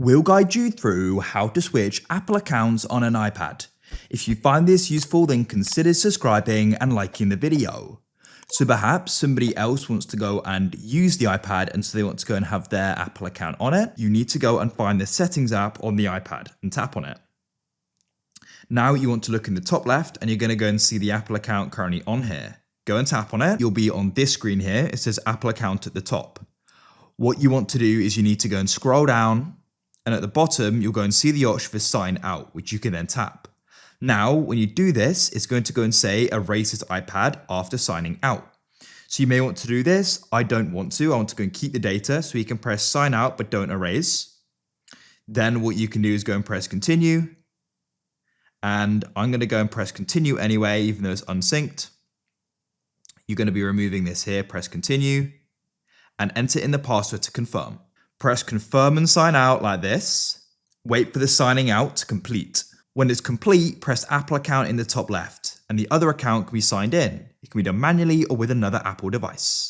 We'll guide you through how to switch Apple accounts on an iPad. If you find this useful, then consider subscribing and liking the video. So perhaps somebody else wants to go and use the iPad and so they want to go and have their Apple account on it. You need to go and find the settings app on the iPad and tap on it. Now you want to look in the top left and you're going to go and see the Apple account currently on here. Go and tap on it. You'll be on this screen here. It says Apple account at the top. What you want to do is you need to go and scroll down, and at the bottom, you'll go and see the option for sign out, which you can then tap. Now, when you do this, it's going to go and say erase this iPad after signing out. So you may want to do this. I don't want to. I want to go and keep the data. So you can press sign out, but don't erase. Then what you can do is go and press continue. And I'm going to go and press continue anyway, even though it's unsynced. You're going to be removing this here. Press continue and enter in the password to confirm. Press confirm and sign out like this. Wait for the signing out to complete. When it's complete, press Apple account in the top left, and the other account can be signed in. It can be done manually or with another Apple device.